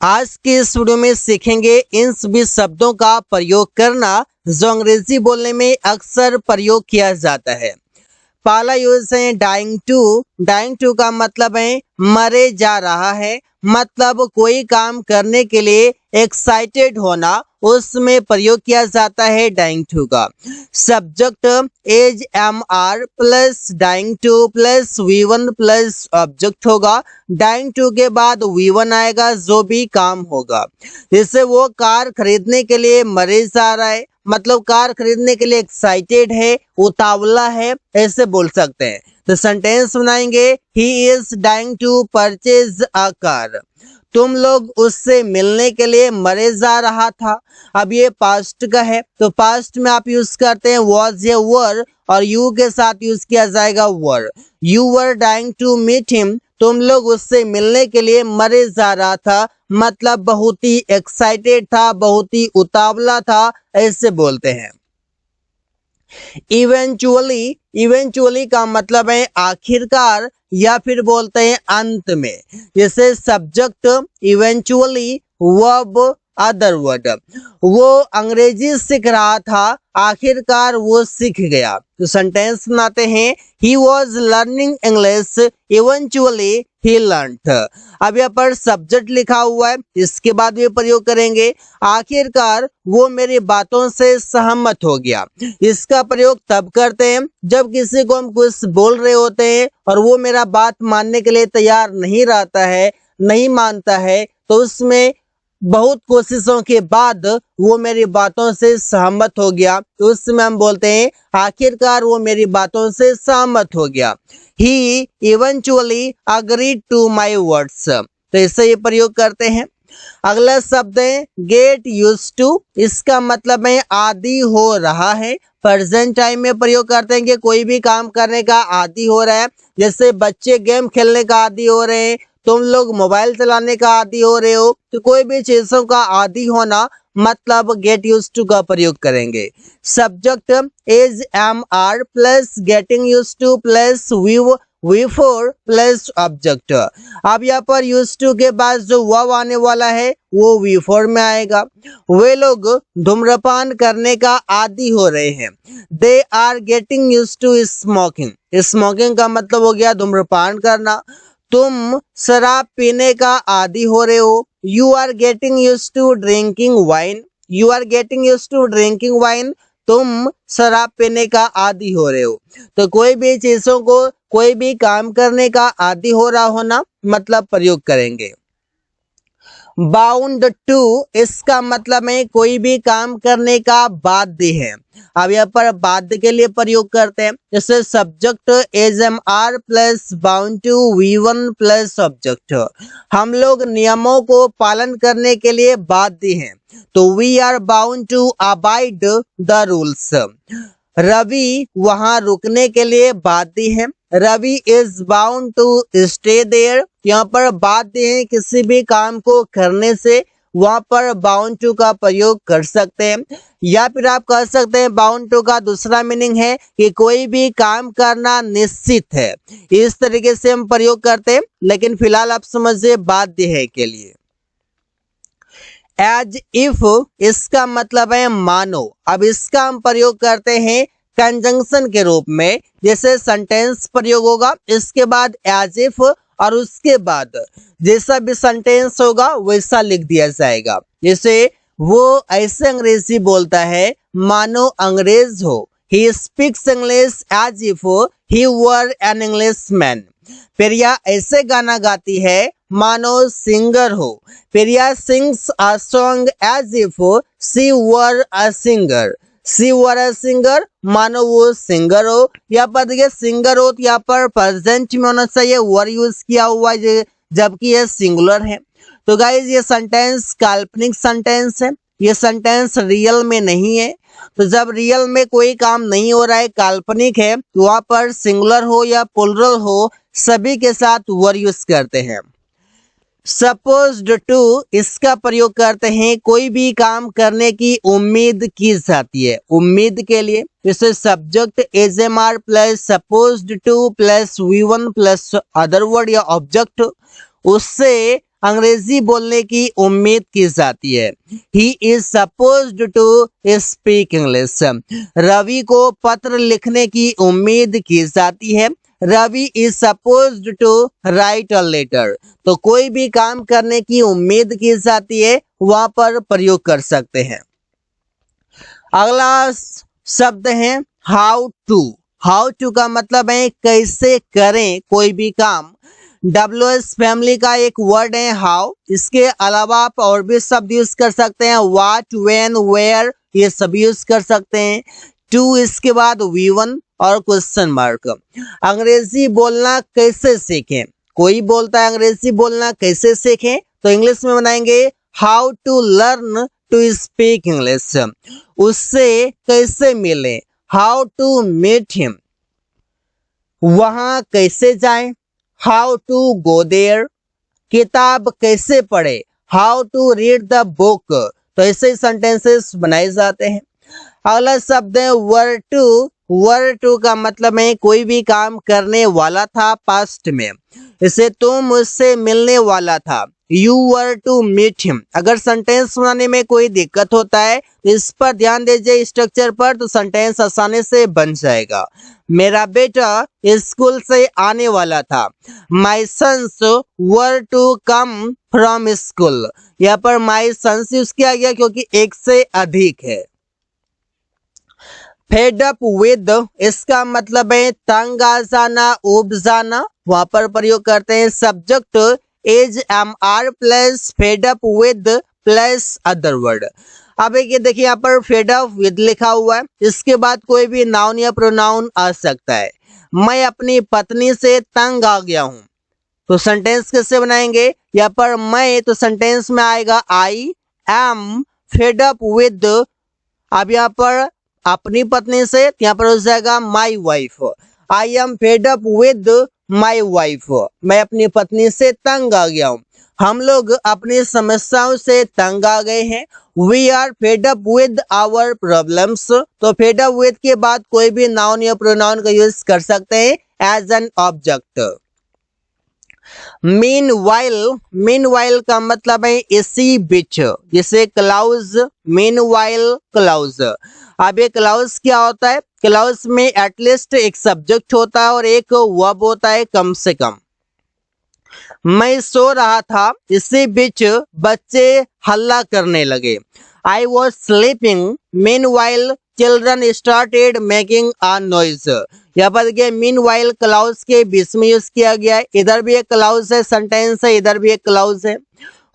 आज के इस वीडियो में सीखेंगे इन सभी शब्दों का प्रयोग करना जो अंग्रेजी बोलने में अक्सर प्रयोग किया जाता है। पहला यूज है डाइंग टू। डाइंग टू का मतलब है मरे जा रहा है, मतलब कोई काम करने के लिए एक्साइटेड होना, उसमें प्रयोग किया जाता है डाइंग टू का। Subject as am are plus dying to plus V1 plus object होगा। डाइंग टू के बाद V1 आएगा जो भी काम होगा। जैसे वो कार खरीदने के लिए मरे जा रहा है, मतलब कार खरीदने के लिए एक्साइटेड है, उतावला है, ऐसे बोल सकते हैं। तो सेंटेंस बनाएंगे he is dying to purchase a car. तुम लोग उससे मिलने के लिए मरे जा रहा था। अब ये पास्ट का है तो पास्ट में आप यूज करते हैं वॉज या वर, और यू के साथ यूज किया जाएगा were. You were dying to meet him. तुम लोग उससे मिलने के लिए मरे जा रहा था, मतलब बहुत ही एक्साइटेड था, बहुत ही उतावला था, ऐसे बोलते हैं। इवेंचुअली। इवेंचुअली का मतलब है आखिरकार या फिर बोलते हैं अंत में। जैसे subject eventually, verb other word. वो अंग्रेजी सीख रहा था, आखिरकार वो सीख गया। तो सेंटेंस बनाते हैं he was learning English eventually he learned. अब यहाँ पर सब्जेक्ट लिखा हुआ है, इसके बाद ये प्रयोग करेंगे आखिरकार वो मेरी बातों से सहमत हो गया। इसका प्रयोग तब करते हैं जब किसी को हम कुछ बोल रहे होते हैं और वो मेरा बात मानने के लिए तैयार नहीं रहता है, नहीं मानता है, तो उसमें बहुत कोशिशों के बाद वो मेरी बातों से सहमत हो गया, तो उसमें हम बोलते हैं आखिरकार वो मेरी बातों से सहमत हो गया। He eventually agreed to my words. तो इससे ये प्रयोग करते हैं। अगला शब्द है गेट यूज टू। इसका मतलब है आदी हो रहा है। प्रेजेंट टाइम में प्रयोग करते हैं कि कोई भी काम करने का आदी हो रहा है। जैसे बच्चे गेम खेलने का आदी हो रहे हैं, तुम लोग मोबाइल चलाने का आदी हो रहे हो, तो कोई भी चीजों का आदी होना, मतलब गेट यूज टू का प्रयोग करेंगे। Subject as am are plus getting used to plus V4 plus object. अब यहाँ पर यूज टू के बाद जो वर्ब आने वाला है वो V4 में आएगा। वे लोग धूम्रपान करने का आदी हो रहे हैं। They are getting used to smoking. Smoking का मतलब हो गया धूम्रपान करना। तुम शराब पीने का आदी हो रहे हो। You are getting used to drinking wine. You are getting used to drinking wine. तुम शराब पीने का आदी हो रहे हो। तो कोई भी चीजों को, कोई भी काम करने का आदी हो रहा होना, मतलब प्रयोग करेंगे। Bound to. इसका मतलब है कोई भी काम करने का बाध्य है। अब यहाँ पर बाध्य के लिए प्रयोग करते हैं। जैसे subject as am are plus bound to V1 plus object. हम लोग नियमों को पालन करने के लिए बाध्य हैं, तो we are bound to abide the rules. Ravi वहां रुकने के लिए बाध्य है। Ravi is bound to stay there. यहाँ पर बाध्य है किसी भी काम को करने से, वहां पर बाउंड टू का प्रयोग कर सकते हैं। या फिर आप कह सकते हैं बाउंड टू का दूसरा मीनिंग है कि कोई भी काम करना निश्चित है। इस तरीके से हम प्रयोग करते हैं, लेकिन फिलहाल आप समझिए बाध्य है के लिए। As if. इसका मतलब है मानो। अब इसका हम प्रयोग करते हैं कंजंक्शन के रूप में। जैसे सेंटेंस प्रयोग होगा, इसके बाद एज इफ, और उसके बाद जैसा भी सेंटेंस होगा वैसा लिख दिया जाएगा। जैसे वो ऐसे अंग्रेजी बोलता है मानो अंग्रेज हो। He speaks English as if he were an Englishman. Priya ऐसे गाना गाती है मानो सिंगर हो। Priya sings a song as if she were a singer. She were a singer, मानो वो सिंगर हो। यहाँ पर देखिए सिंगर हो तो यहाँ पर प्रेजेंट में होना चाहिए, वर यूज किया हुआ है, जबकि ये सिंगुलर है। तो गाइज ये सेंटेंस काल्पनिक सेंटेंस है, ये सेंटेंस रियल में नहीं है। तो जब रियल में कोई काम नहीं हो रहा है, काल्पनिक है, तो वहां पर सिंगुलर हो या प्लुरल हो, सभी के साथ वर यूज करते हैं। Supposed to. इसका प्रयोग करते हैं कोई भी काम करने की उम्मीद की जाती है, उम्मीद के लिए। जैसे subject as am are plus supposed to plus V1 plus other word या ऑब्जेक्ट। उससे अंग्रेजी बोलने की उम्मीद की जाती है। He is supposed to speak English. Ravi को पत्र लिखने की उम्मीद की जाती है। Ravi is supposed to write a letter. तो कोई भी काम करने की उम्मीद की जाती है, वहां पर प्रयोग कर सकते हैं। अगला शब्द है हाउ टू। हाउ टू का मतलब है कैसे करें कोई भी काम। WH फैमिली का एक वर्ड है हाउ। इसके अलावा आप और भी शब्द यूज कर सकते हैं, व्हाट, व्हेन, वेयर, ये सब यूज कर सकते हैं। टू इसके बाद V1 और क्वेश्चन मार्क। अंग्रेजी बोलना कैसे सीखें। कोई बोलता है अंग्रेजी बोलना कैसे सीखें, तो इंग्लिश में बनाएंगे how to learn to speak English. उससे कैसे मिले, हाउ टू मीट हिम। वहां कैसे जाएं, हाउ टू गो देयर। किताब कैसे पढ़े, how to read the book. तो ऐसे सेंटेंसेस बनाए जाते हैं। अगला शब्द है वर टू। वर टू का मतलब है कोई भी काम करने वाला था पास्ट में। इसे तुम मुझसे मिलने वाला था, you were to meet him. अगर सेंटेंस बनाने में कोई दिक्कत होता है तो इस पर ध्यान दीजिए स्ट्रक्चर पर, तो सेंटेंस आसानी से बन जाएगा। मेरा बेटा स्कूल से आने वाला था, my sons were to come from school. यहाँ पर माई सन्स यूज किया गया क्योंकि एक से अधिक है। फेड अप विद, इसका मतलब है तंग आ जाना, उब जाना, वहां पर प्रयोग करते हैं। Subject is MR plus fade up with plus other word. अब एक ये देखिए यहाँ पर फेड अप विद लिखा हुआ है, इसके बाद कोई भी नाउन या प्रोनाउन आ सकता है। मैं अपनी पत्नी से तंग आ गया हूं, तो सेंटेंस कैसे बनाएंगे। यहाँ पर मैं, तो सेंटेंस में आएगा I am fed up with. अब यहाँ पर अपनी पत्नी से, यहाँ पर हो जाएगा my wife. I am fed up with my wife. मैं अपनी पत्नी से तंग आ गया हूँ। हम लोग अपनी समस्याओं से तंग आ गए हैं। We are fed up with our problems. तो फेड अप विद के बाद कोई भी नाउन या प्रोनाउन का यूज कर सकते हैं एज एन ऑब्जेक्ट। मीनवाइल का मतलब है इसी बीच, जैसे क्लाउज, मीनवाइल क्लाउज। अब ये क्लाउज क्या होता है, क्लाउज में एटलीस्ट एक सब्जेक्ट होता है और एक वर्ब होता है कम से कम। मैं सो रहा था, इसी बीच बच्चे हल्ला करने लगे। I was sleeping meanwhile children started making a noise. यहाँ पर देखिए मीनवाइल क्लाउज के बीच में यूज किया गया है। इधर भी एक क्लाउज है, सेंटेंस है, इधर भी एक क्लाउज है।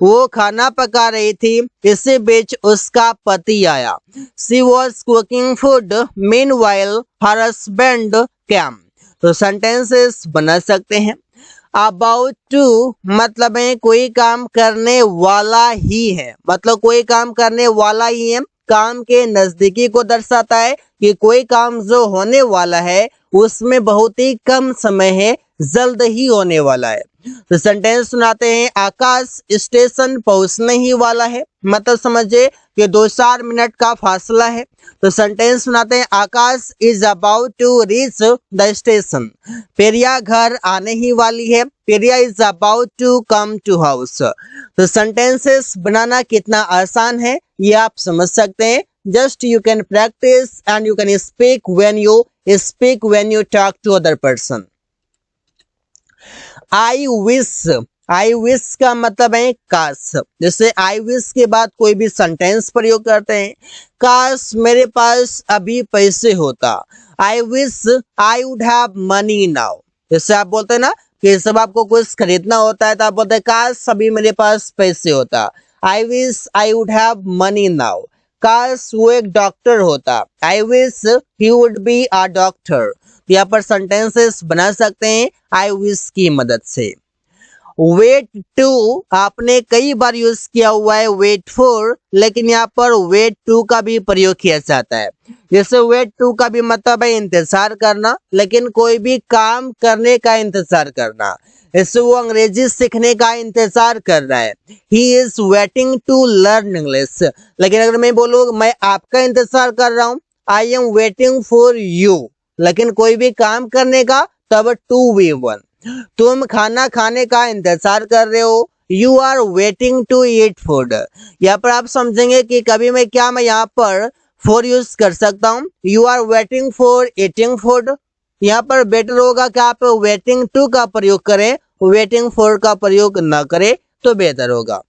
वो खाना पका रही थी, इसी बीच उसका पति आया। She was cooking food meanwhile her husband came. तो सेंटेंसेस बना सकते हैं। अबाउट टू मतलब है कोई काम करने वाला ही है, मतलब कोई काम करने वाला ही है। काम के नजदीकी को दर्शाता है कि कोई काम जो होने वाला है उसमें बहुत ही कम समय है, जल्द ही होने वाला है। तो सेंटेंस सुनाते हैं आकाश स्टेशन पहुंचने ही वाला है, मतलब समझे कि 2-4 मिनट का फासला है। तो सेंटेंस सुनाते हैं Akash is about to reach the station. Priya घर आने ही वाली है, Priya is about to come to house. तो सेंटेंसेस बनाना कितना आसान है ये आप समझ सकते हैं। Just you can practice and you can speak when you talk to other person. I wish का मतलब है काश। जैसे आई विश के बाद कोई भी सेंटेंस प्रयोग करते हैं, काश मेरे पास अभी पैसे होता। I wish I would have money now. जैसे आप बोलते हैं ना कि सब आपको कुछ खरीदना होता है तो आप बोलते हैं काश अभी मेरे पास पैसे होता। I wish I would have money now. काश वो एक डॉक्टर होता। I wish he would be a doctor. यहाँ पर सेंटेंसेस बना सकते हैं आई विश की मदद से। वेट टू आपने कई बार यूज किया हुआ है वेट फॉर, लेकिन यहाँ पर वेट टू का भी प्रयोग किया जाता है। जैसे वेट टू का भी मतलब है इंतजार करना, लेकिन कोई भी काम करने का इंतजार करना। इससे वो अंग्रेजी सीखने का इंतजार कर रहा है। He is waiting to learn English. लेकिन अगर मैं बोलूँ मैं आपका इंतजार कर रहा हूँ, I am waiting for you, लेकिन कोई भी काम करने का, तब 2V1। तुम खाना खाने का इंतजार कर रहे हो, you are waiting to eat food. यहाँ पर आप समझेंगे कि कभी मैं क्या मैं यहाँ पर फॉर यूज कर सकता हूँ, you are waiting for eating food. यहाँ पर बेटर होगा कि आप वेटिंग टू का प्रयोग करें, वेटिंग फॉर का प्रयोग न करें तो बेहतर होगा।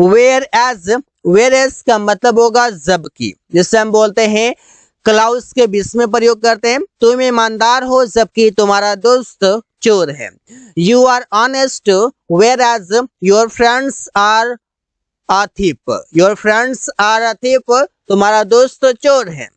वेयर एज का मतलब होगा जबकि, जिससे हम बोलते हैं क्लाउस के बीच में प्रयोग करते हैं। तुम ईमानदार हो जबकि तुम्हारा दोस्त चोर है। You are honest whereas your friends are a thief. Your friends are a thief, तुम्हारा दोस्त चोर है।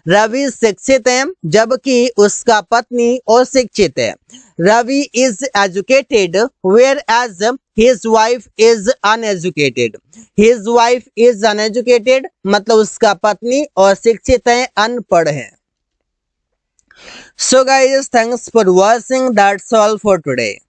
रवि शिक्षित है जबकि उसका पत्नी अशिक्षित है। Ravi is educated whereas his wife is uneducated. His wife is uneducated मतलब उसका पत्नी अशिक्षित है, अनपढ़ है। So guys, thanks for watching. That's all for today.